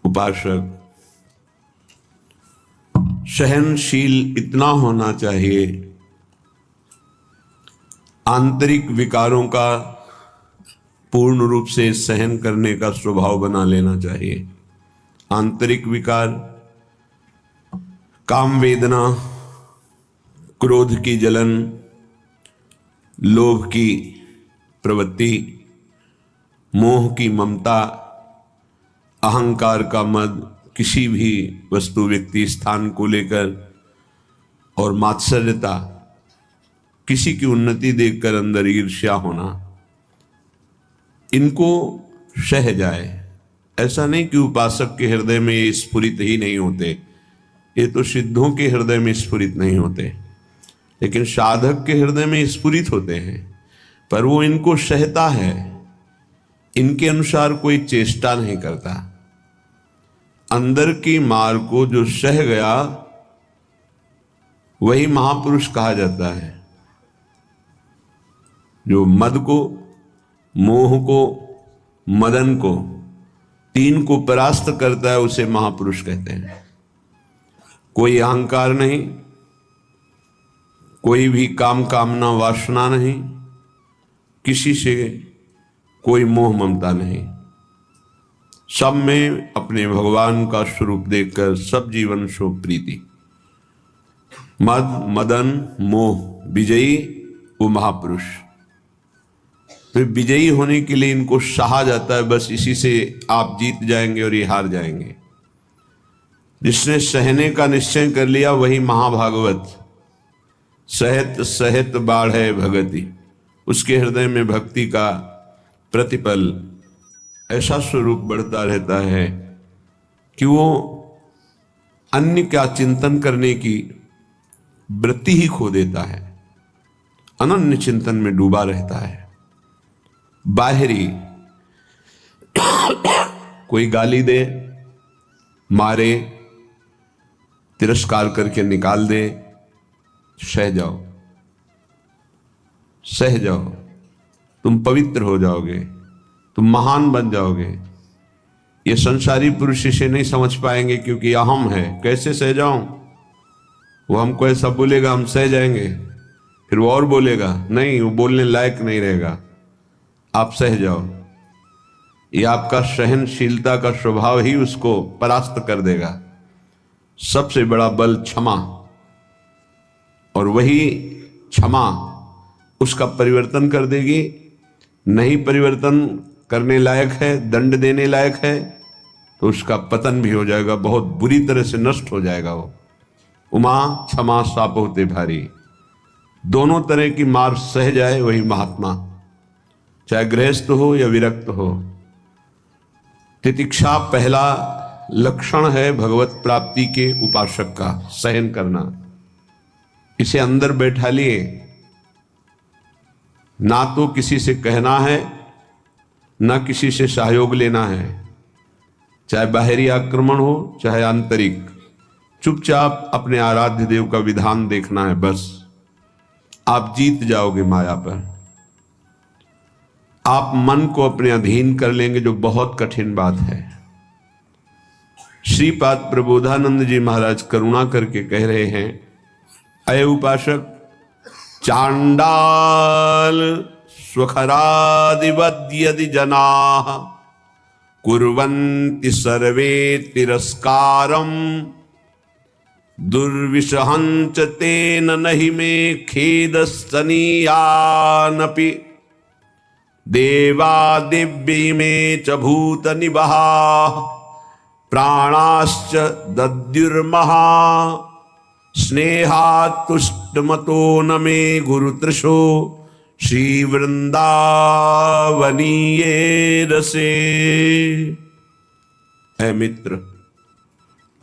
उपासक, सहनशील इतना होना चाहिए, आंतरिक विकारों का पूर्ण रूप से सहन करने का स्वभाव बना लेना चाहिए। आंतरिक विकार, काम वेदना, क्रोध की जलन, लोभ की प्रवृत्ति, मोह की ममता, अहंकार का मद, किसी भी वस्तु व्यक्ति स्थान को लेकर, और मात्सर्यता, किसी की उन्नति देखकर अंदर ईर्ष्या होना, इनको सह जाए। ऐसा नहीं कि उपासक के हृदय में ये स्फुरित ही नहीं होते, ये तो सिद्धों के हृदय में स्फुरित नहीं होते, लेकिन साधक के हृदय में स्फुरित होते हैं। पर वो इनको सहता है, इनके अनुसार कोई चेष्टा नहीं करता। अंदर की मार को जो सह गया वही महापुरुष कहा जाता है। जो मद को, मोह को, मदन को, तीन को परास्त करता है उसे महापुरुष कहते हैं। कोई अहंकार नहीं, कोई भी काम कामना वासना नहीं, किसी से कोई मोह ममता नहीं, सब में अपने भगवान का स्वरूप देखकर सब जीवन शो प्रीति। मद, मदन, मोह विजयी वो महापुरुष। तो विजयी होने के लिए इनको सहा जाता है, बस इसी से आप जीत जाएंगे और ये हार जाएंगे। जिसने सहने का निश्चय कर लिया वही महाभागवत। सहत सहत बाढ़े भगति, उसके हृदय में भक्ति का प्रतिपल ऐसा स्वरूप बढ़ता रहता है कि वो अन्य का चिंतन करने की वृत्ति ही खो देता है, अनन्य चिंतन में डूबा रहता है। बाहरी कोई गाली दे, मारे, तिरस्कार करके निकाल दे, सह जाओ, सह जाओ, तुम पवित्र हो जाओगे, तुम महान बन जाओगे। ये संसारी पुरुष इसे नहीं समझ पाएंगे क्योंकि अहम है। कैसे सह जाऊं? वो हमको ऐसा बोलेगा, हम सह जाएंगे, फिर वो और बोलेगा, नहीं, वो बोलने लायक नहीं रहेगा, आप सह जाओ। ये आपका सहनशीलता का स्वभाव ही उसको परास्त कर देगा। सबसे बड़ा बल क्षमा, और वही क्षमा उसका परिवर्तन कर देगी। नहीं परिवर्तन करने लायक है, दंड देने लायक है, तो उसका पतन भी हो जाएगा, बहुत बुरी तरह से नष्ट हो जाएगा वो। उमा क्षमा साप होते भारी, दोनों तरह की मार सह जाए वही महात्मा, चाहे गृहस्थ हो या विरक्त हो। तितिक्षा पहला लक्षण है भगवत प्राप्ति के उपासक का, सहन करना। इसे अंदर बैठा लिए, ना तो किसी से कहना है, ना किसी से सहयोग लेना है, चाहे बाहरी आक्रमण हो चाहे आंतरिक। चुपचाप अपने आराध्य देव का विधान देखना है, बस आप जीत जाओगे माया पर। आप मन को अपने अधीन कर लेंगे, जो बहुत कठिन बात है। श्रीपाद प्रबोधानंद जी महाराज करुणा करके कह रहे हैं, अय उपासक, चांडाल स्वखरादिवद यदि जनाः कुर्वन्ति सर्वे तिरस्कारम दुर्विषहंच तेन नहि मे खेदस्तनीयानपि देवा दिव्य में च भूत निबहा प्राणाश्च दद्युर्महा स्नेहात्तुष्टमतो न मे गुरुतृषो श्री वृंदावनीये रसे। ऐ मित्र,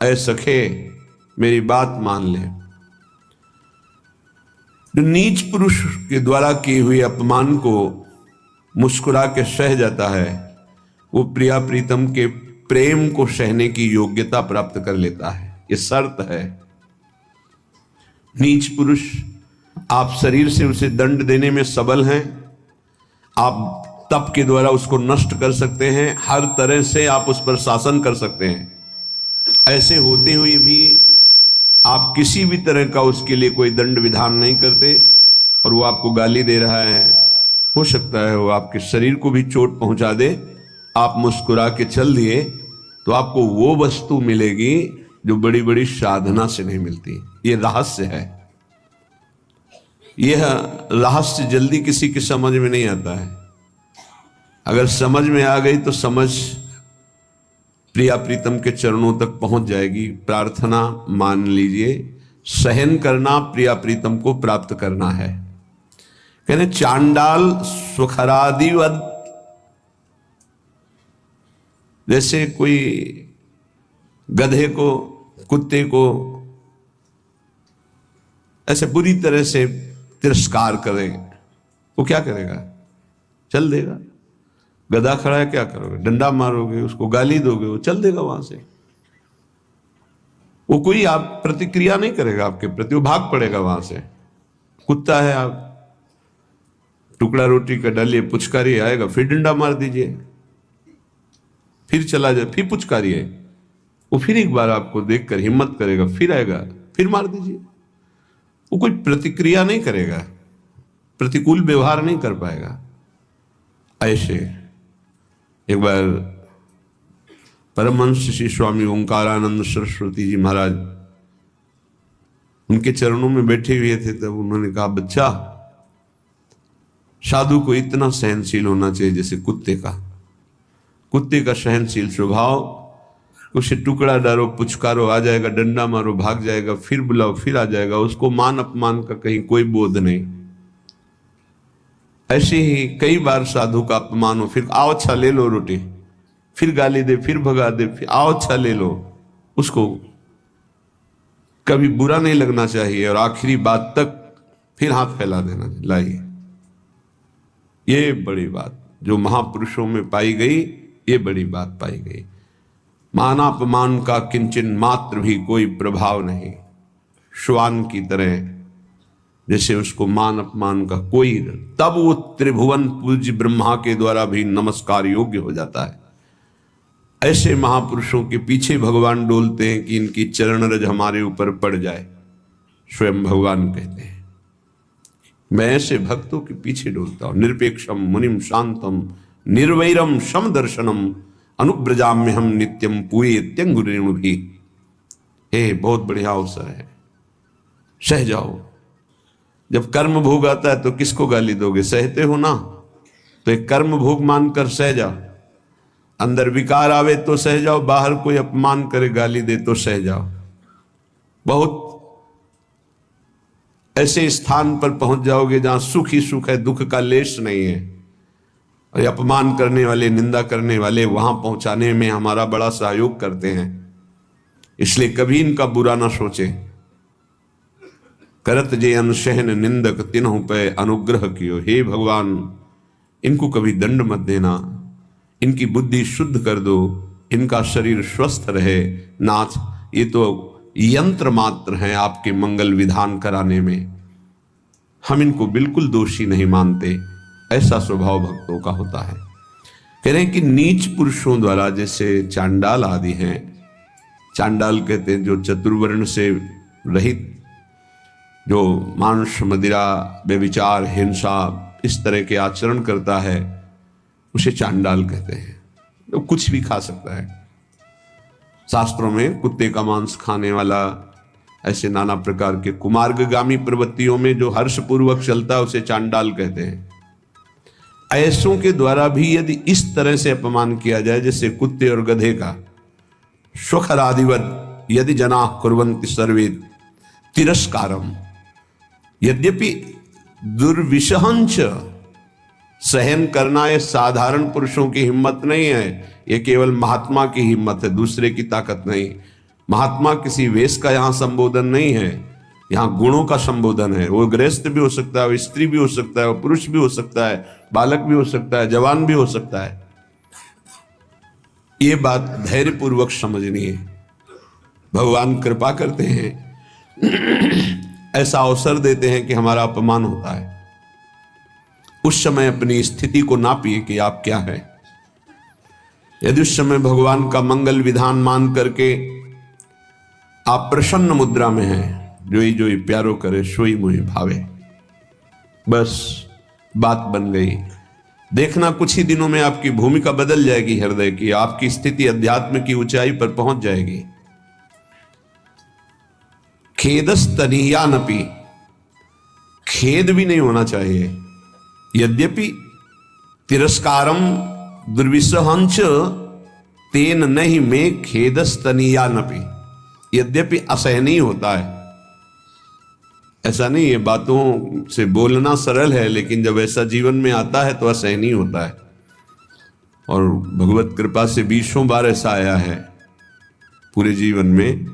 ऐ सखे, मेरी बात मान ले। जो नीच पुरुष के द्वारा किए हुए अपमान को मुस्कुरा के सह जाता है, वो प्रिया प्रीतम के प्रेम को सहने की योग्यता प्राप्त कर लेता है। ये शर्त है। नीच पुरुष, आप शरीर से उसे दंड देने में सबल हैं, आप तप के द्वारा उसको नष्ट कर सकते हैं, हर तरह से आप उस पर शासन कर सकते हैं। ऐसे होते हुए भी आप किसी भी तरह का उसके लिए कोई दंड विधान नहीं करते और वो आपको गाली दे रहा है, हो सकता है वो आपके शरीर को भी चोट पहुंचा दे, आप मुस्कुरा के चल दिए तो आपको वो वस्तु मिलेगी जो बड़ी बड़ी साधना से नहीं मिलती। ये रहस्य है। यह रहस्य जल्दी किसी की समझ में नहीं आता है। अगर समझ में आ गई तो समझ प्रिया प्रीतम के चरणों तक पहुंच जाएगी। प्रार्थना मान लीजिए, सहन करना प्रिया प्रीतम को प्राप्त करना है। कहने चांडाल सुखरादिवद, जैसे कोई गधे को, कुत्ते को ऐसे बुरी तरह से तिरस्कार करे, वो क्या करेगा? चल देगा। गधा खड़ा है, क्या करोगे? डंडा मारोगे, उसको गाली दोगे, वो चल देगा वहां से। वो कोई आप प्रतिक्रिया नहीं करेगा आपके प्रति, वो भाग पड़ेगा वहां से। कुत्ता है, आप टुकड़ा रोटी का डालिए, पुचकारी आएगा, फिर डंडा मार दीजिए, फिर चला जाए, फिर पुचकारी है, वो फिर एक बार आपको देखकर हिम्मत करेगा, फिर आएगा, फिर मार दीजिए। वो कोई प्रतिक्रिया नहीं करेगा, प्रतिकूल व्यवहार नहीं कर पाएगा। ऐसे एक बार परमहंस श्री स्वामी ओंकारानंद सरस्वती जी महाराज उनके चरणों में बैठे हुए थे, तब उन्होंने कहा, बच्चा, साधु को इतना सहनशील होना चाहिए जैसे कुत्ते का। कुत्ते का सहनशील स्वभाव, उसे टुकड़ा डालो, पुचकारो, आ जाएगा, डंडा मारो, भाग जाएगा, फिर बुलाओ, फिर आ जाएगा, उसको मान अपमान का कहीं कोई बोध नहीं। ऐसे ही कई बार साधु का अपमान हो, फिर आओ अच्छा ले लो रोटी, फिर गाली दे, फिर भगा दे, फिर आओ अच्छा ले लो, उसको कभी बुरा नहीं लगना चाहिए और आखिरी बात तक फिर हाथ फैला देना। लाइए, ये बड़ी बात जो महापुरुषों में पाई गई, ये बड़ी बात पाई गई। मानापमान का किंचन मात्र भी कोई प्रभाव नहीं। श्वान की तरह जैसे उसको मान अपमान का कोई, तब वो त्रिभुवन पूज्य ब्रह्मा के द्वारा भी नमस्कार योग्य हो जाता है। ऐसे महापुरुषों के पीछे भगवान डोलते हैं कि इनकी चरण रज हमारे ऊपर पड़ जाए। स्वयं भगवान कहते हैं, मैं ऐसे भक्तों के पीछे डोलता हूं। निरपेक्षम मुनिम शांतम निर्वैरम सम दर्शनम अनुब्रजाम्य हम नित्यम पूये त्यंगुरेणु भी। हे, बहुत बढ़िया अवसर है, सह जाओ। जब कर्म भोग आता है तो किसको गाली दोगे? सहते हो ना, तो एक कर्म भोग मानकर सह जाओ। अंदर विकार आवे तो सह जाओ, बाहर कोई अपमान करे, गाली दे तो सह जाओ। बहुत ऐसे स्थान पर पहुंच जाओगे जहां सुख ही सुख है, दुख का लेश नहीं है। और अपमान करने वाले, निंदा करने वाले वहां पहुंचाने में हमारा बड़ा सहयोग करते हैं, इसलिए कभी इनका बुरा ना सोचे। करत जे अनशहन निंदक तिन्हु पे अनुग्रह कियो। हे भगवान, इनको कभी दंड मत देना, इनकी बुद्धि शुद्ध कर दो, इनका शरीर स्वस्थ रहे। नाथ, ये तो यंत्र मात्र हैं आपके मंगल विधान कराने में, हम इनको बिल्कुल दोषी नहीं मानते। ऐसा स्वभाव भक्तों का होता है। कह रहे हैं कि नीच पुरुषों द्वारा, जैसे चांडाल आदि हैं, चांडाल कहते हैं जो चतुर्वर्ण से रहित, जो मांस मदिरा व्यभिचार हिंसा इस तरह के आचरण करता है, उसे चांडाल कहते हैं। तो कुछ भी खा सकता है। शास्त्रों में कुत्ते का मांस खाने वाला, ऐसे नाना प्रकार के कुमार्गगामी प्रवृत्तियों में जो हर्षपूर्वक चलता है उसे चांडाल कहते हैं। ऐसों के द्वारा भी यदि इस तरह से अपमान किया जाए, जैसे कुत्ते और गधे का, स्वखरादिवत यदि जना कुर्वन्ति सर्वे तिरस्कारम, यद्यपि दुर्विशहंच, सहन करना ये साधारण पुरुषों की हिम्मत नहीं है, ये केवल महात्मा की हिम्मत है, दूसरे की ताकत नहीं। महात्मा किसी वेश का यहाँ संबोधन नहीं है, यहाँ गुणों का संबोधन है। वो गृहस्थ भी हो सकता है, वो स्त्री भी हो सकता है, वो पुरुष भी हो सकता है, बालक भी हो सकता है, जवान भी हो सकता है। ये बात धैर्यपूर्वक समझनी है। भगवान कृपा करते हैं, ऐसा अवसर देते हैं कि हमारा अपमान होता है। उस समय अपनी स्थिति को नापिए कि आप क्या है। यदि उस समय भगवान का मंगल विधान मान करके आप प्रसन्न मुद्रा में हैं, जोई प्यारो करे सोई मोहि भावे, बस बात बन गई। देखना कुछ ही दिनों में आपकी भूमिका बदल जाएगी हृदय की, आपकी स्थिति अध्यात्म की ऊंचाई पर पहुंच जाएगी। खेदस्तनीयानपि, खेद भी नहीं होना चाहिए। यद्यपि तिरस्कारम दुर्विसहंच तेन नहीं में खेदस्तनीयानपि, यद्यपि असहनीय होता है। ऐसा नहीं है, बातों से बोलना सरल है, लेकिन जब ऐसा जीवन में आता है तो असहनीय होता है। और भगवत कृपा से 20 बार ऐसा आया है पूरे जीवन में,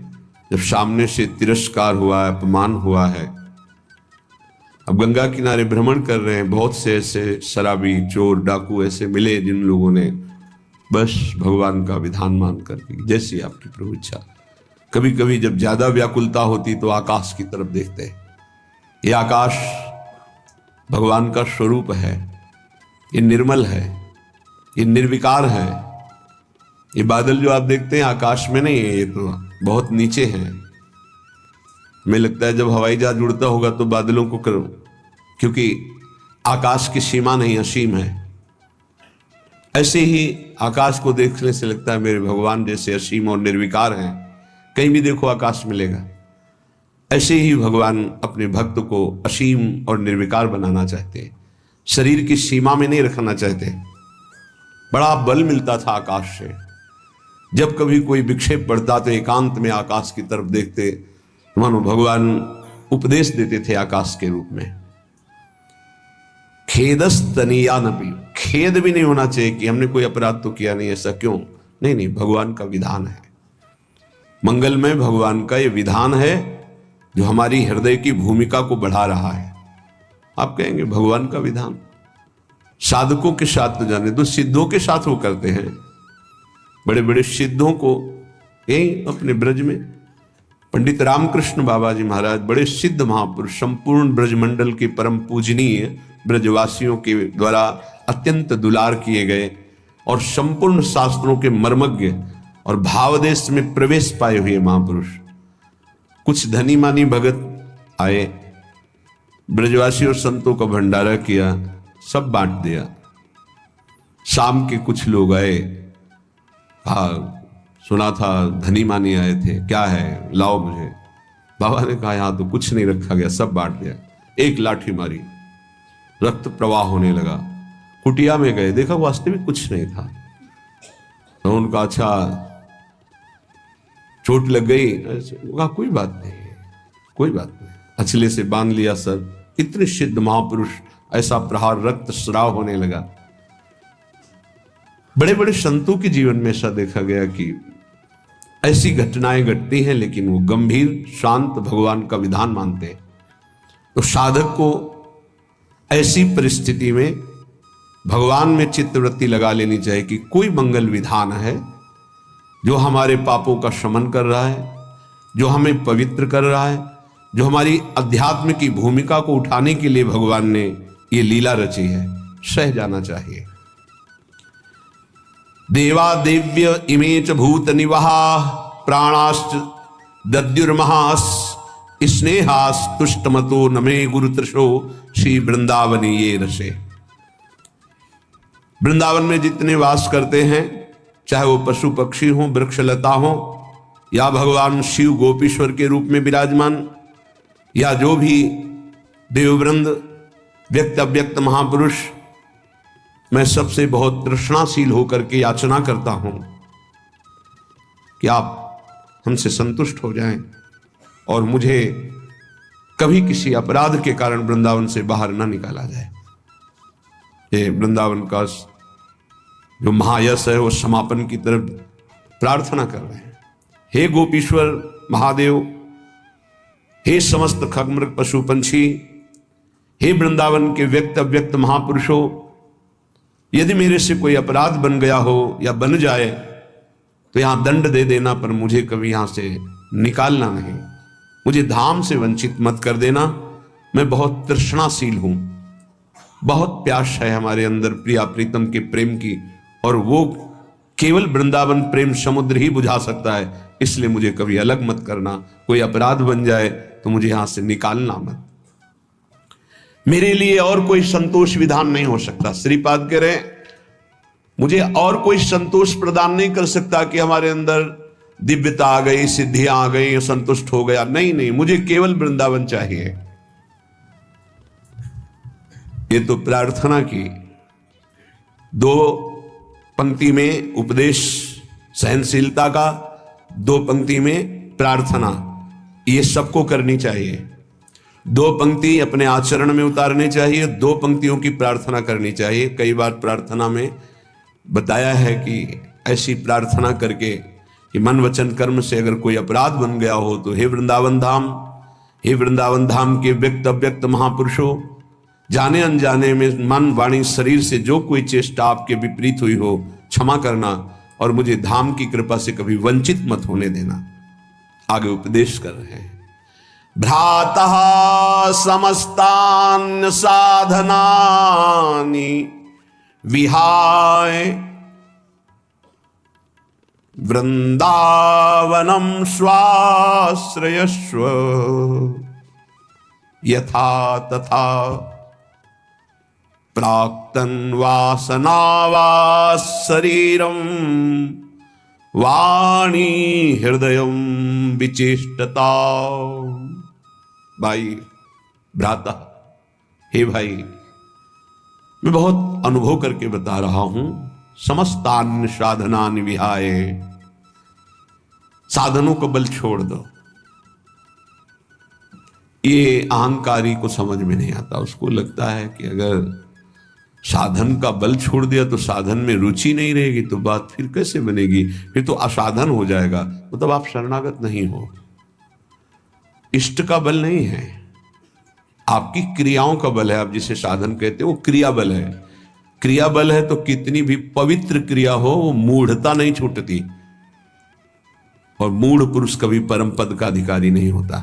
जब सामने से तिरस्कार हुआ है, अपमान हुआ है। अब गंगा किनारे भ्रमण कर रहे हैं, बहुत से ऐसे शराबी, चोर, डाकू ऐसे मिले जिन लोगों ने बस भगवान का विधान मान करके, जैसी आपकी प्रभु इच्छा। कभी कभी जब ज्यादा व्याकुलता होती तो आकाश की तरफ देखते हैं। ये आकाश भगवान का स्वरूप है, ये निर्मल है, ये निर्विकार है। ये बादल जो आप देखते हैं आकाश में नहीं है, ये तो बहुत नीचे हैं। हमें लगता है जब हवाई जहाज उड़ता होगा तो बादलों को करो, क्योंकि आकाश की सीमा नहीं, असीम है। ऐसे ही आकाश को देखने से लगता है मेरे भगवान जैसे असीम और निर्विकार हैं, कहीं भी देखो आकाश मिलेगा। ऐसे ही भगवान अपने भक्त को असीम और निर्विकार बनाना चाहते हैं, शरीर की सीमा में नहीं रखना चाहते। बड़ा बल मिलता था आकाश से। जब कभी कोई विक्षेप पड़ता तो एकांत में आकाश की तरफ देखते, मानो भगवान उपदेश देते थे आकाश के रूप में। खेदस्तनीयानपि, खेद भी नहीं होना चाहिए कि हमने कोई अपराध तो किया नहीं, ऐसा क्यों? नहीं, भगवान का विधान है, मंगलमय भगवान का ये विधान है जो हमारी हृदय की भूमिका को बढ़ा रहा है। आप कहेंगे भगवान का विधान साधकों के साथ तो जाने दो, सिद्धों के साथ वो करते हैं। बड़े बड़े सिद्धों को यही अपने ब्रज में पंडित रामकृष्ण बाबा जी महाराज, बड़े सिद्ध महापुरुष, संपूर्ण ब्रजमंडल के परम पूजनीय, ब्रजवासियों के द्वारा अत्यंत दुलार किए गए और संपूर्ण शास्त्रों के मर्मज्ञ और भावदेश में प्रवेश पाए हुए महापुरुष। कुछ धनी मानी भगत आए, ब्रजवासी और संतों का भंडारा किया, सब बांट दिया। शाम के कुछ लोग आए, सुना था धनी मानी आए थे, क्या है लाओ मुझे। बाबा ने कहा यहां तो कुछ नहीं रखा गया, सब बांट दिया। एक लाठी मारी, रक्त प्रवाह होने लगा। कुटिया में गए, देखा वास्तविक कुछ नहीं था। तो उनका अच्छा चोट लग गई, कहा कोई बात नहीं, कोई बात नहीं। अचले से बांध लिया सर। इतने सिद्ध महापुरुष, ऐसा प्रहार, रक्त स्राव होने लगा। बड़े बड़े संतों के जीवन में ऐसा देखा गया कि ऐसी घटनाएं घटती हैं, लेकिन वो गंभीर शांत भगवान का विधान मानते हैं। तो साधक को ऐसी परिस्थिति में भगवान में चित्तवृत्ति लगा लेनी चाहिए कि कोई मंगल विधान है जो हमारे पापों का शमन कर रहा है, जो हमें पवित्र कर रहा है, जो हमारी अध्यात्म की भूमिका को उठाने के लिए भगवान ने ये लीला रची है, सह जाना चाहिए। देवा देव्य इमे च भूत निवाहा प्राणाश्च दद्युर्महास स्नेहास तुष्टमतो नमे गुरुतृषो श्री वृंदावनी ये रसे। वृंदावन में जितने वास करते हैं, चाहे वो पशु पक्षी हो, वृक्षलता हो, या भगवान शिव गोपीश्वर के रूप में विराजमान, या जो भी देववृंद, व्यक्त अव्यक्त महापुरुष, मैं सबसे बहुत तृष्णाशील होकर के याचना करता हूं कि आप हमसे संतुष्ट हो जाएं और मुझे कभी किसी अपराध के कारण वृंदावन से बाहर ना निकाला जाए। ये वृंदावन का जो महायश है वो समापन की तरफ प्रार्थना कर रहे हैं। हे गोपीश्वर महादेव, हे समस्त खगमृग पशु पंछी, हे वृंदावन के व्यक्त अव्यक्त महापुरुषों, यदि मेरे से कोई अपराध बन गया हो या बन जाए तो यहां दंड दे देना, पर मुझे कभी यहां से निकालना नहीं, मुझे धाम से वंचित मत कर देना। मैं बहुत तृष्णाशील हूं। बहुत प्यास है हमारे अंदर प्रिया प्रीतम के प्रेम की, और वो केवल वृंदावन प्रेम समुद्र ही बुझा सकता है। इसलिए मुझे कभी अलग मत करना, कोई अपराध बन जाए तो मुझे यहां से निकालना मत। मेरे लिए और कोई संतोष विधान नहीं हो सकता। श्रीपाद कह रहे मुझे और कोई संतोष प्रदान नहीं कर सकता कि हमारे अंदर दिव्यता आ गई, सिद्धियां आ गई, संतुष्ट हो गया। नहीं नहीं, मुझे केवल वृंदावन चाहिए। ये तो प्रार्थना की। 2 पंक्ति में उपदेश सहनशीलता का, 2 पंक्ति में प्रार्थना, ये सबको करनी चाहिए। 2 पंक्ति अपने आचरण में उतारनी चाहिए, 2 पंक्तियों की प्रार्थना करनी चाहिए। कई बार प्रार्थना में बताया है कि ऐसी प्रार्थना करके कि मन वचन कर्म से अगर कोई अपराध बन गया हो तो हे वृंदावन धाम, हे वृंदावन धाम के व्यक्त अव्यक्त महापुरुषों, जाने अनजाने में मन वाणी शरीर से जो कोई चेष्टा आपके विपरीत हुई हो क्षमा करना, और मुझे धाम की कृपा से कभी वंचित मत होने देना। आगे उपदेश कर रहे हैं। भ्रातः समस्तान् साधनानि विहाय वृंदावनम स्वाश्रयस्व यथा तथा प्राक्तन वासनावास शरीरम वाणी हृदयम विचेष्टता। भाई भ्राता, हे भाई, मैं बहुत अनुभव करके बता रहा हूं। समस्तान साधनानि विहाय, साधनों का बल छोड़ दो। ये अहंकारी को समझ में नहीं आता। उसको लगता है कि अगर साधन का बल छोड़ दिया तो साधन में रुचि नहीं रहेगी, तो बात फिर कैसे बनेगी, फिर तो असाधन हो जाएगा। मतलब आप शरणागत नहीं हो। इष्ट का बल नहीं है, आपकी क्रियाओं का बल है। आप जिसे साधन कहते हो वो क्रिया बल है। क्रिया बल है तो कितनी भी पवित्र क्रिया हो वो मूढ़ता नहीं छूटती, और मूढ़ पुरुष कभी परम पद का अधिकारी नहीं होता।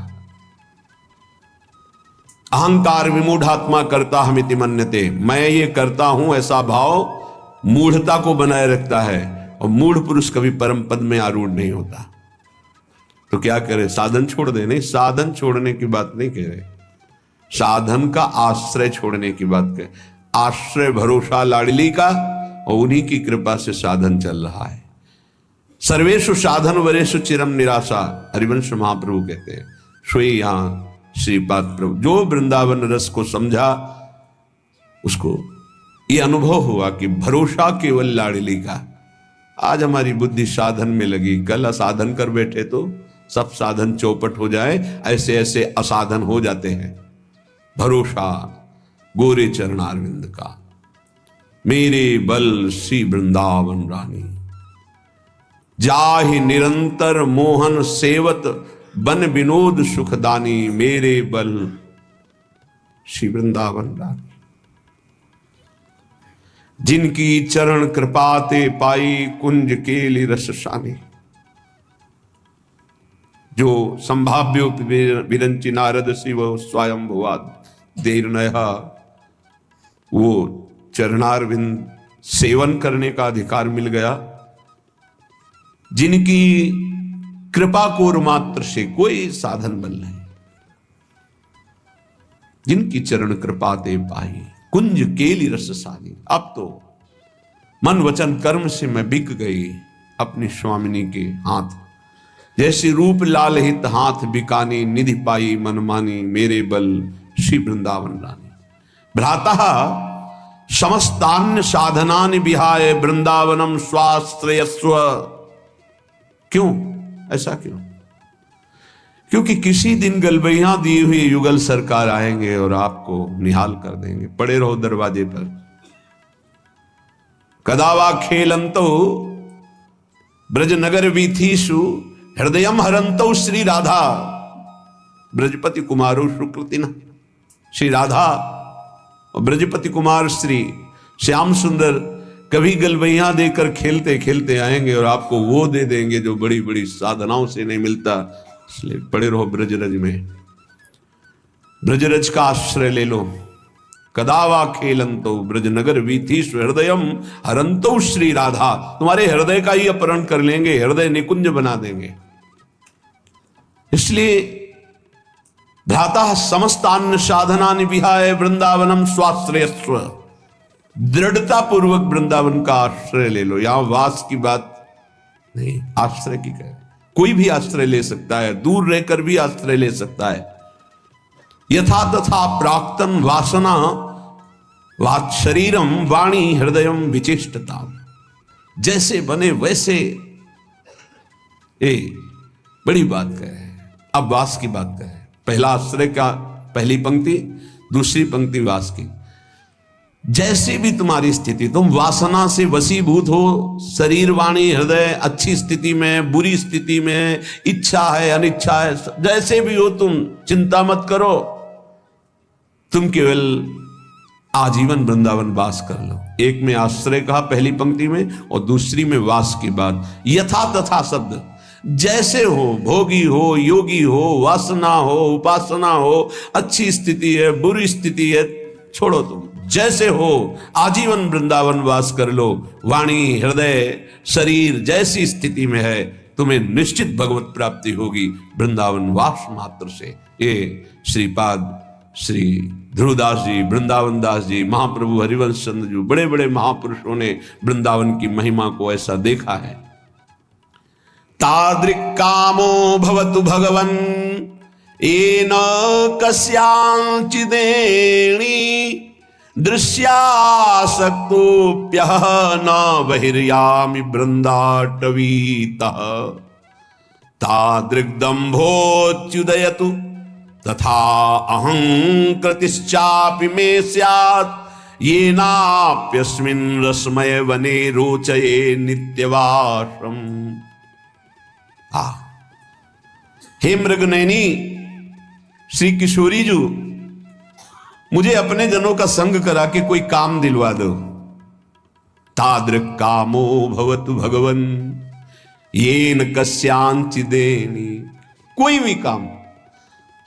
अहंकार विमूढ़ात्मा करता हमिति मन्यते, मैं ये करता हूं ऐसा भाव मूढ़ता को बनाए रखता है, और मूढ़ पुरुष कभी परम पद में आरूढ़ नहीं होता। तो क्या करे, साधन छोड़ दे? नहीं, साधन छोड़ने की बात नहीं कह रहे, साधन का आश्रय छोड़ने की बात कह। आश्रय भरोसा लाडली का, और उन्हीं की कृपा से साधन चल रहा है। सर्वेषु साधन वरेषु चिरम निराशा, हरिवंश महाप्रभु कहते हैं। सोई यहां श्रीपाद प्रभु, जो वृंदावन रस को समझा उसको ये अनुभव हुआ कि भरोसा केवल लाडली का। आज हमारी बुद्धि साधन में लगी, कल असाधन कर बैठे तो सब साधन चौपट हो जाए, ऐसे ऐसे असाधन हो जाते हैं। भरोसा गोरे चरणारविंद का, मेरे बल श्री वृंदावन रानी, जाहि निरंतर मोहन सेवत बन विनोद सुखदानी, मेरे बल श्री वृंदावन रानी। जिनकी चरण कृपाते पाई कुंज केली रससानी, जो संभाव्यो विरंचि नारद शिव स्वयं भुआ देर नया, वो चरणारविंद सेवन करने का अधिकार मिल गया। जिनकी कृपा कोर मात्र से, कोई साधन बल नहीं, जिनकी चरण कृपा ते पाई कुंज केली रससानी। अब तो मन वचन कर्म से मैं बिक गई अपनी स्वामिनी के हाथ, जैसे रूप लाल हित हाथ बिकानी, निधि पाई मनमानी, मेरे बल श्री वृंदावन रानी। भ्रातः समस्तान्य साधनानि विहाय वृंदावनम स्वाश्रयस्व। क्यों ऐसा क्यों? क्योंकि किसी दिन गलबैया दी हुई युगल सरकार आएंगे और आपको निहाल कर देंगे। पड़े रहो दरवाजे पर। कदावा खेलंतो ब्रजनगर वीथीषु हृदयम हरंतो श्री राधा, ब्रजपति कुमारो शुक्लतिना। श्री राधा और ब्रजपति कुमार श्री श्याम सुंदर कभी गलबैया देकर खेलते खेलते आएंगे और आपको वो दे देंगे जो बड़ी बड़ी साधनाओं से नहीं मिलता। इसलिए पड़े रहो ब्रजरज में, ब्रजरज का आश्रय ले लो। कदावा खेलंतो ब्रजनगर वीथीश हृदयम हरंतो श्री राधा। तुम्हारे हृदय का ही अपहरण कर लेंगे, हृदय निकुंज बना देंगे। इसलिए भ्राता समस्तान्न साधनानि विहाय वृंदावनम स्वाश्रयस्व, दृढ़ता पूर्वक वृंदावन का आश्रय ले लो। यहां वास की बात नहीं, आश्रय की कहे। कोई भी आश्रय ले सकता है, दूर रहकर भी आश्रय ले सकता है। यथा तथा प्राक्तन वासना वात शरीरम वाणी हृदयम विचेष्टता, जैसे बने वैसे। बड़ी बात कहे। अब वास की बात कहे। पहला आश्रय का पहली पंक्ति, दूसरी पंक्ति वास की। जैसे भी तुम्हारी स्थिति, तुम वासना से वशीभूत हो, शरीर वाणी हृदय अच्छी स्थिति में, बुरी स्थिति में, इच्छा है अनिच्छा है, जैसे भी हो तुम चिंता मत करो। तुम केवल आजीवन वृंदावन वास कर लो। एक में आश्रय कहा पहली पंक्ति में, और दूसरी में वास की बात। यथा तथा शब्द, जैसे हो, भोगी हो, योगी हो, वासना हो, उपासना हो, अच्छी स्थिति है, बुरी स्थिति है, छोड़ो तुम। जैसे हो आजीवन वृंदावन वास कर लो। वाणी हृदय शरीर जैसी स्थिति में है, तुम्हें निश्चित भगवत प्राप्ति होगी वृंदावन वास मात्र से। ये श्रीपाद श्री ध्रुवदास जी, वृंदावन दास जी, महाप्रभु हरिवंश चंद्र जी, बड़े बड़े महापुरुषों ने वृंदावन की महिमा को ऐसा देखा है। तादृक् कामो भवतु भगवन् येन कस्यांचिदेणी दृश्यासक्तोऽप्यः न बहिर्यामि वृन्दाटवीतः। तादृग्दम्भोच्युदयतु तथा अहंकृतिश्चापि मे स्यात् येनाप्यस्मिन् रसमय वने रोचये नित्यवासम्। हे मृगनयनी श्री किशोरी जी, मुझे अपने जनों का संग करा के कोई काम दिलवा दो। तादृक् कामो भवतु भगवन् येन कस्यांचिदेनी, कोई भी काम,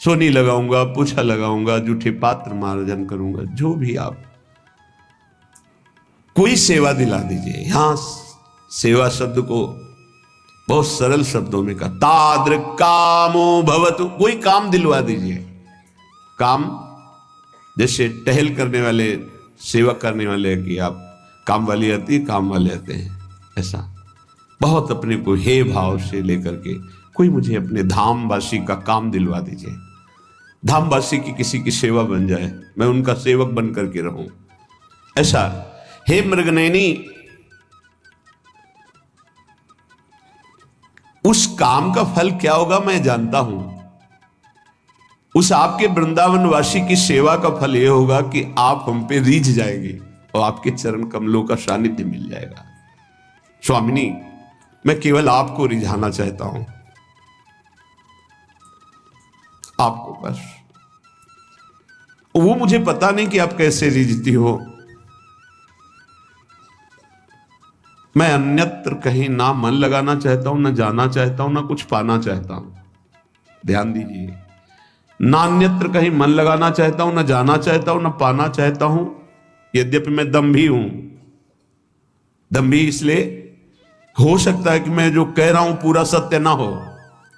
सोनी लगाऊंगा, पूछा लगाऊंगा, जूठे पात्र मार्जन करूंगा, जो भी आप कोई सेवा दिला दीजिए। यहां सेवा शब्द को बहुत सरल शब्दों में कहा। तादृक् कामो भवतु, कोई काम दिलवा दीजिए। काम जैसे टहल करने वाले, सेवा करने वाले कि आप काम वाली आती है, काम वाले आते हैं, ऐसा बहुत अपने को हे भाव से लेकर के कोई मुझे अपने धामवासी का काम दिलवा दीजिए। धामवासी की किसी की सेवा बन जाए, मैं उनका सेवक बन करके रहूं, ऐसा। हे मृगनयनी, उस काम का फल क्या होगा मैं जानता हूं। उस आपके वृंदावनवासी की सेवा का फल यह होगा कि आप हम पे रीझ जाएंगे और आपके चरण कमलों का सानिध्य मिल जाएगा। स्वामिनी, मैं केवल आपको रिझाना चाहता हूं, आपको बस। वो मुझे पता नहीं कि आप कैसे रिझती हो। मैं अन्यत्र कहीं ना मन लगाना चाहता हूं, ना जाना चाहता हूं, ना कुछ पाना चाहता हूं। ध्यान दीजिए, ना अन्यत्र कहीं मन लगाना चाहता हूं, ना जाना चाहता हूं, ना पाना चाहता हूं। यद्यपि मैं दम्भी हूं। दम्भी इसलिए हो सकता है कि मैं जो कह रहा हूं पूरा सत्य ना हो,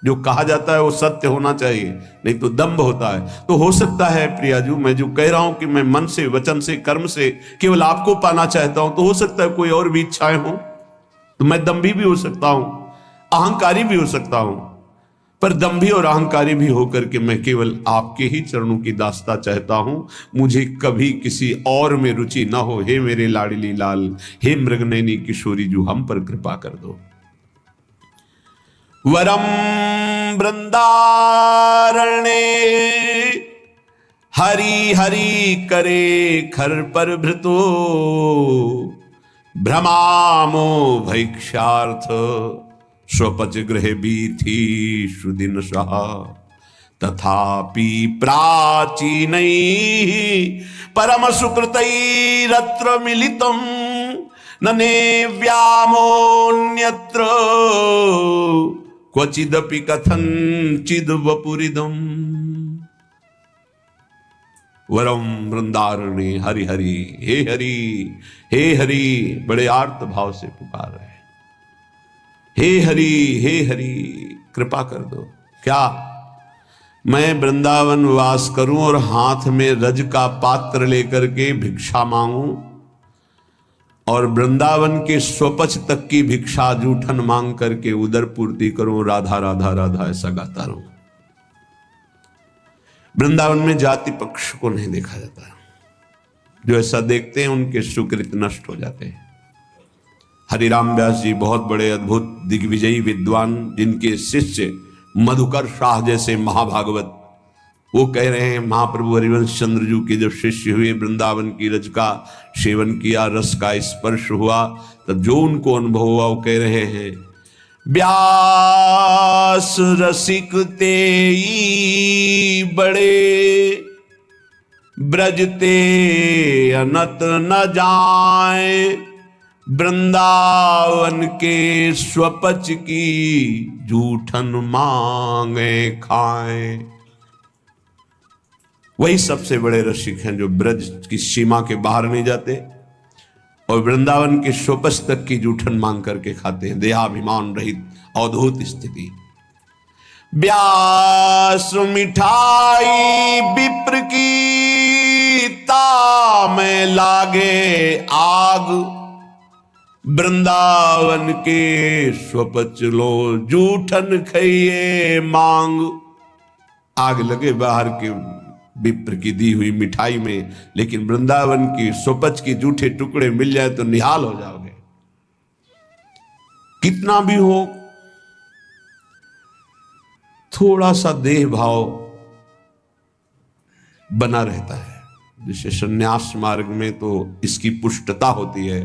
जो कहा जाता है वो सत्य होना चाहिए, नहीं तो दम्भ होता है। तो हो सकता है प्रियाजू, मैं जो कह रहा हूं कि मैं मन से, वचन से, कर्म से केवल आपको पाना चाहता हूं, तो हो सकता है कोई और भी इच्छाएं हो, तो मैं दम्भी भी हो सकता हूं, अहंकारी भी हो सकता हूं। पर दम्भी और अहंकारी भी होकर के मैं केवल आपके ही चरणों की दास्ता चाहता हूं। मुझे कभी किसी और में रुचि ना हो। हे मेरे लाडली लाल, हे मृगनयनी किशोरी जू, हम पर कृपा कर दो। वरम वृंदारण्ये हरि हरि करे खर पर भृतो भ्रमामो भैक्षार्थ स्वपच गृह बीथी सुदिन सहा तथापि प्राचीनै परम सुकृतैरत्र मिलितं नने व्यामोऽन्यत्र क्वचिदपि कथंचिद् वपुरिदम्। वरम वृंदारण्य हरि हरि, हे हरि हे हरि, बड़े आर्त भाव से पुकार रहे हैं, हे हरि कृपा कर दो। क्या मैं वृंदावन वास करूं और हाथ में रज का पात्र लेकर के भिक्षा मांगूं और वृंदावन के स्वपच तक की भिक्षा जूठन मांग करके उदर पूर्ति करूं, राधा राधा राधा ऐसा गाता रहूं। वृंदावन में जाति पक्ष को नहीं देखा जाता, जो ऐसा देखते हैं उनके सुकृत नष्ट हो जाते हैं। हरिराम व्यास जी बहुत बड़े अद्भुत दिग्विजयी विद्वान, जिनके शिष्य मधुकर शाह जैसे महाभागवत, वो कह रहे हैं महाप्रभु हरिवंश चंद्र जी के जब शिष्य हुए, वृंदावन की रज का सेवन किया, रस का स्पर्श हुआ, तब जो उनको अनुभव हुआ वो कह रहे हैं, व्यास रसिक तेई बड़े, ब्रजते अनत न जाए, वृंदावन के स्वपच की जूठन मांगे खाए। वही सबसे बड़े रसिक हैं जो ब्रज की सीमा के बाहर नहीं जाते और वृंदावन के स्वपच तक की जूठन मांग करके खाते हैं। देहाभिमान रहित अवधूत स्थिति। व्यास मिठाई विप्र की में लागे आग, वृंदावन के स्वपच लो जूठन खइए मांग। आग लगे बाहर के विप्र की दी हुई मिठाई में, लेकिन वृंदावन की स्वपच की जूठे टुकड़े मिल जाए तो निहाल हो जाओगे। कितना भी हो, थोड़ा सा देह भाव बना रहता है। जैसे संन्यास मार्ग में तो इसकी पुष्टता होती है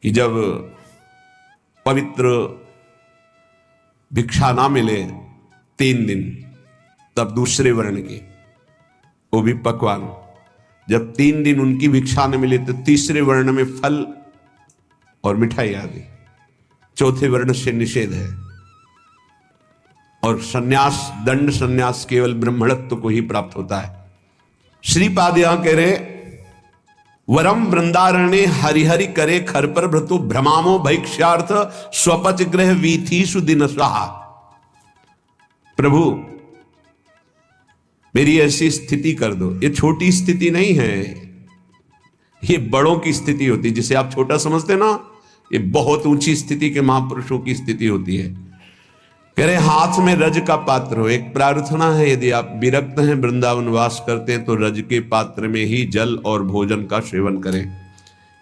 कि जब पवित्र भिक्षा ना मिले 3 दिन, तब दूसरे वर्ण की, वो भी पकवान, जब 3 दिन उनकी भिक्षा न मिले तो तीसरे वर्ण में फल और मिठाई आ गई। चौथे वर्ण से निषेध है। और सन्यास, दंड सन्यास केवल ब्रह्मणत्व को ही प्राप्त होता है। श्रीपाद यहां कह रहे, वरम वृंदारण्य हरिहरि करे खर पर भ्रतु, भ्रमामो भैक्ष्यार्थ स्वपच ग्रह वीथी सुदिन स्वाहा। प्रभु मेरी ऐसी स्थिति कर दो। ये छोटी स्थिति नहीं है, ये बड़ों की स्थिति होती है। जिसे आप छोटा समझते ना, ये बहुत ऊंची स्थिति के महापुरुषों की स्थिति होती है। कह रहे हाथ में रज का पात्र हो। एक प्रार्थना है, यदि आप विरक्त हैं, वृंदावन वास करते हैं, तो रज के पात्र में ही जल और भोजन का सेवन करें।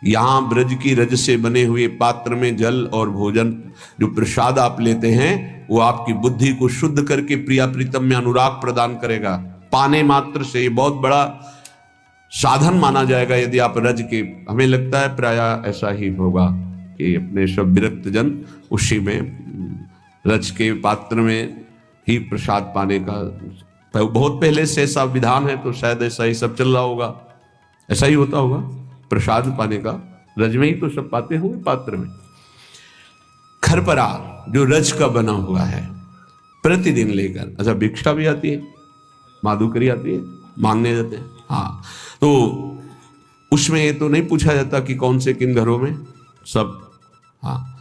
यहां ब्रज की रज से बने हुए पात्र में जल और भोजन, जो प्रसाद आप लेते हैं, वो आपकी बुद्धि को शुद्ध करके प्रिया प्रीतम में अनुराग प्रदान करेगा। पाने मात्र से ये बहुत बड़ा साधन माना जाएगा। यदि आप रज के, हमें लगता है प्राय ऐसा ही होगा कि अपने सब विरक्त जन उसी में रज के पात्र में ही प्रसाद पाने का, बहुत पहले से ऐसा विधान है, तो शायद ऐसा ही सब चल रहा होगा, ऐसा ही होता होगा। प्रसाद पाने का रज में ही तो सब पाते होंगे पात्र में। खरपरा जो रज का बना हुआ है, प्रतिदिन लेकर, अच्छा भिक्षा भी आती है, माधुकरी आती है, मांगने जाते हैं। हाँ, तो उसमें ये तो नहीं पूछा जाता कि कौन से किन घरों में, सब। हाँ,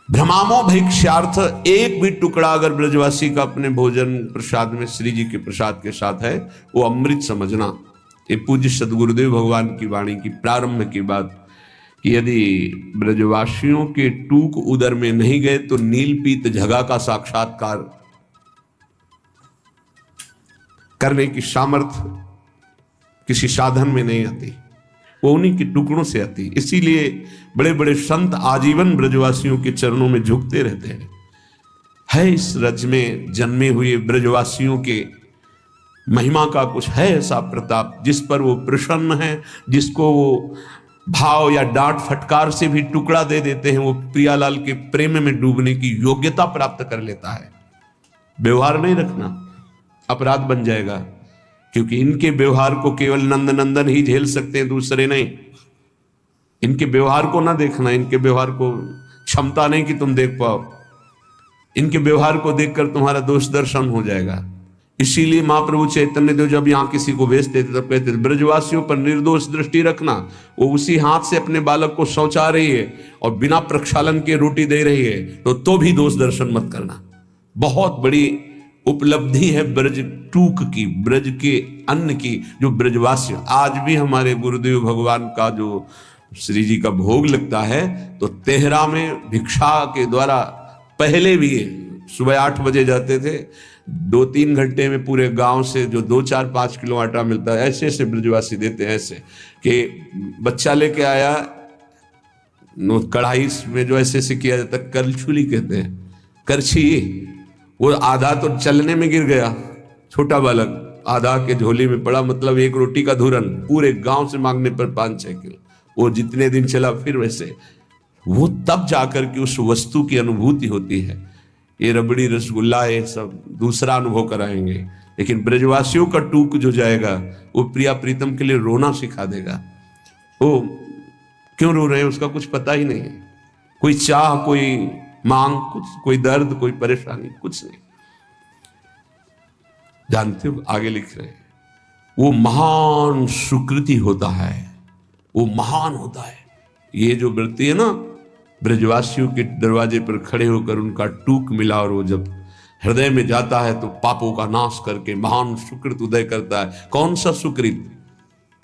भ्रमामो भिक्षार्थ, एक भी टुकड़ा अगर ब्रजवासी का अपने भोजन प्रसाद में श्री जी के प्रसाद के साथ है, वो अमृत समझना। ये पूज्य सदगुरुदेव भगवान की वाणी की प्रारंभ की बात, कि यदि ब्रजवासियों के टूक उदर में नहीं गए तो नीलपीत झगा का साक्षात्कार करने की सामर्थ्य किसी साधन में नहीं आती, वो उन्हीं के टुकड़ों से आती। इसीलिए बड़े बड़े संत आजीवन ब्रजवासियों के चरणों में झुकते रहते हैं। है इस रज में जन्मे हुए ब्रजवासियों के महिमा का कुछ है ऐसा प्रताप, जिस पर वो प्रसन्न है, जिसको वो भाव या डांट फटकार से भी टुकड़ा दे देते हैं, वो प्रियालाल के प्रेम में डूबने की योग्यता प्राप्त कर लेता है। व्यवहार नहीं रखना, अपराध बन जाएगा, क्योंकि इनके व्यवहार को केवल नंद नंदन ही झेल सकते हैं, दूसरे नहीं। इनके व्यवहार को ना देखना, इनके व्यवहार को क्षमता नहीं कि तुम देख पाओ। इनके व्यवहार को देखकर तुम्हारा दोष दर्शन हो जाएगा। इसीलिए महाप्रभु चैतन्य देव जब यहाँ किसी को भेजते थे तब कहते थे ब्रजवासियों पर निर्दोष दृष्टि रखना। वो उसी हाथ से अपने बालक को शौचा रही है और बिना प्रक्षालन के रोटी दे रही है तो भी दोष दर्शन मत करना। बहुत बड़ी उपलब्धि है ब्रज टूक की, ब्रज के अन्न की, जो ब्रजवासी। आज भी हमारे गुरुदेव भगवान का जो श्री जी का भोग लगता है तो तेहरा में भिक्षा के द्वारा, पहले भी सुबह 8 बजे जाते थे, 2-3 घंटे में पूरे गांव से जो 2-4-5 किलो आटा मिलता है ऐसे ऐसे ब्रजवासी देते हैं। ऐसे कि बच्चा लेके आया कढ़ाई में जो ऐसे ऐसे किया जाता है, करछुली कहते हैं, करछी, वो आधा तो चलने में गिर गया, छोटा बालक आधा के झोली में पड़ा, मतलब 1 रोटी का धुरन पूरे गांव से मांगने पर 5-6 किलो। वो जितने दिन चला फिर वैसे, वो तब जाकर के उस वस्तु की अनुभूति होती है। ये रबड़ी रसगुल्ला ये सब दूसरा अनुभव कराएंगे, लेकिन ब्रजवासियों का टूक जो जाएगा वो प्रिया प्रीतम के लिए रोना सिखा देगा। वो क्यों रो रहे हैं उसका कुछ पता ही नहीं है, कोई चाह, कोई मांग, कुछ, कोई दर्द, कोई परेशानी, कुछ नहीं जानते हो। आगे लिख रहे हैं, वो महान सुकृति होता है, वो महान होता है। ये जो व्रती है ना, ब्रजवासियों के दरवाजे पर खड़े होकर उनका टूक मिला और वो जब हृदय में जाता है तो पापों का नाश करके महान सुकृत उदय करता है। कौन सा सुकृत?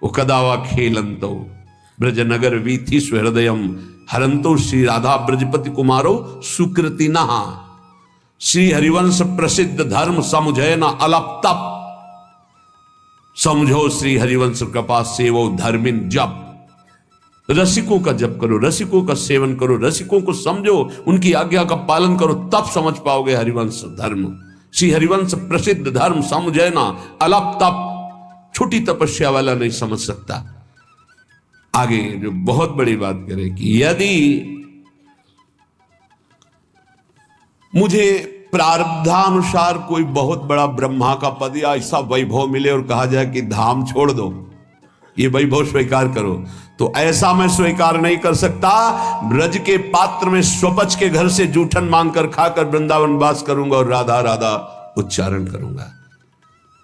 वो कदावा खेलंतो ब्रजनगर वीथी स्वहृदयम हरंतो श्री राधा ब्रजपति कुमारो सुकृति नहा। श्री हरिवंश प्रसिद्ध धर्म समुझय न अलप तप, समझो श्री हरिवंश कृपा सेवो धर्मिन जप। रसिकों का जप करो, रसिकों का सेवन करो, रसिकों को समझो, उनकी आज्ञा का पालन करो, तब समझ पाओगे हरिवंश धर्म। श्री हरिवंश प्रसिद्ध धर्म समझे ना अलप तप, छोटी तपस्या वाला नहीं समझ सकता। आगे जो बहुत बड़ी बात करे कि यदि मुझे प्रारब्धानुसार कोई बहुत बड़ा ब्रह्मा का पद या ऐसा वैभव मिले और कहा जाए कि धाम छोड़ दो, ये वैभव स्वीकार करो, तो ऐसा मैं स्वीकार नहीं कर सकता। ब्रज के पात्र में स्वपच के घर से जूठन मांगकर खाकर वृंदावन वास करूंगा और राधा राधा उच्चारण करूंगा।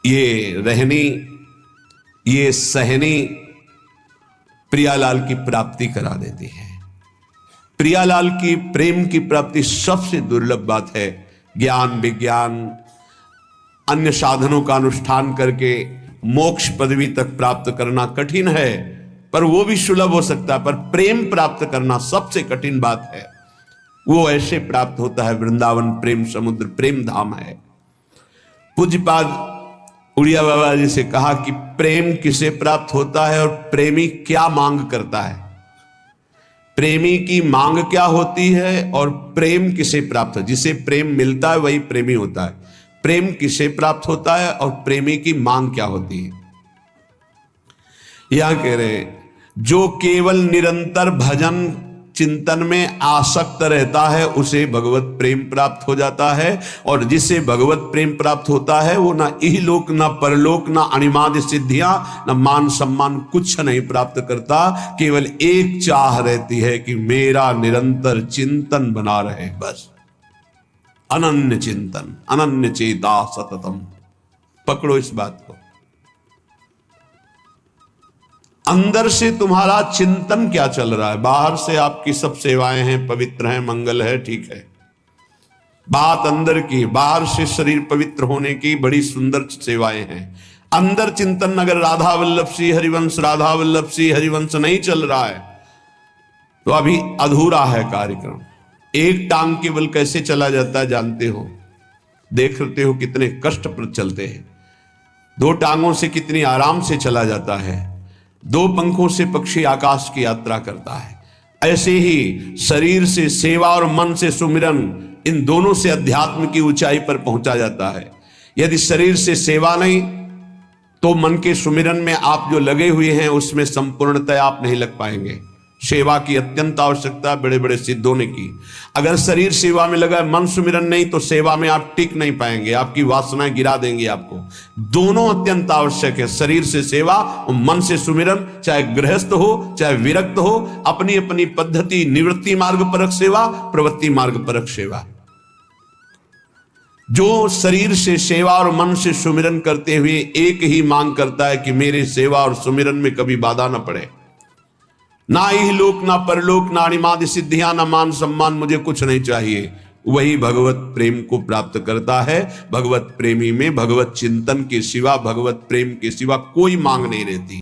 ये रहनी, ये सहनी प्रियालाल की प्राप्ति करा देती है। प्रियालाल की प्रेम की प्राप्ति सबसे दुर्लभ बात है। ज्ञान विज्ञान अन्य साधनों का अनुष्ठान करके मोक्ष पदवी तक प्राप्त करना कठिन है, पर वो भी सुलभ हो सकता है। पर प्रेम प्राप्त करना सबसे कठिन बात है। वो ऐसे प्राप्त होता है, वृंदावन प्रेम समुद्र, प्रेम धाम है। पूज्यपाद उड़िया बाबा जी से कहा कि प्रेम किसे प्राप्त होता है और प्रेमी क्या मांग करता है। प्रेमी की मांग क्या होती है और प्रेम किसे प्राप्त है। जिसे प्रेम मिलता है वही प्रेमी होता है। प्रेम किसे प्राप्त होता है और प्रेमी की मांग क्या होती है। यहां कह रहे हैं, जो केवल निरंतर भजन चिंतन में आसक्त रहता है उसे भगवत प्रेम प्राप्त हो जाता है। और जिसे भगवत प्रेम प्राप्त होता है वो ना इहलोक, ना परलोक, ना अणिमाद सिद्धियां, ना मान सम्मान कुछ नहीं प्राप्त करता। केवल एक चाह रहती है कि मेरा निरंतर चिंतन बना रहे, बस। अनन्य चिंतन, अनन्य चेता सततम। पकड़ो इस बात को। अंदर से तुम्हारा चिंतन क्या चल रहा है। बाहर से आपकी सब सेवाएं हैं, पवित्र हैं, मंगल है, ठीक है। बात अंदर की, बाहर से शरीर पवित्र होने की बड़ी सुंदर सेवाएं हैं। अंदर चिंतन अगर राधा वल्लभ श्री हरिवंश, राधा वल्लभ श्री हरिवंश नहीं चल रहा है तो अभी अधूरा है कार्यक्रम। एक टांग केवल कैसे चला जाता है जानते हो, देखते हो कितने कष्ट पर चलते हैं। 2 टांगों से कितनी आराम से चला जाता है। 2 पंखों से पक्षी आकाश की यात्रा करता है। ऐसे ही शरीर से सेवा और मन से सुमिरन, इन दोनों से अध्यात्म की ऊंचाई पर पहुंचा जाता है। यदि शरीर से सेवा नहीं तो मन के सुमिरन में आप जो लगे हुए हैं उसमें संपूर्णतः आप नहीं लग पाएंगे। सेवा की अत्यंत आवश्यकता बड़े बड़े सिद्धों ने की। अगर शरीर सेवा में लगा, मन सुमिरन नहीं, तो सेवा में आप टिक नहीं पाएंगे, आपकी वासनाएं गिरा देंगी आपको। दोनों अत्यंत आवश्यक है, शरीर से सेवा और मन से सुमिरन। चाहे गृहस्थ हो चाहे विरक्त हो, अपनी अपनी पद्धति, निवृत्ति मार्ग परक सेवा, प्रवृत्ति मार्ग परक सेवा। जो शरीर से सेवा और मन से सुमिरन करते हुए एक ही मांग करता है कि मेरे सेवा और सुमिरन में कभी बाधा न पड़े, ना ही लोक ना परलोक ना अणिमादि सिद्धियां ना मान सम्मान, मुझे कुछ नहीं चाहिए, वही भगवत प्रेम को प्राप्त करता है। भगवत प्रेमी में भगवत चिंतन के सिवा, भगवत प्रेम के सिवा कोई मांग नहीं रहती।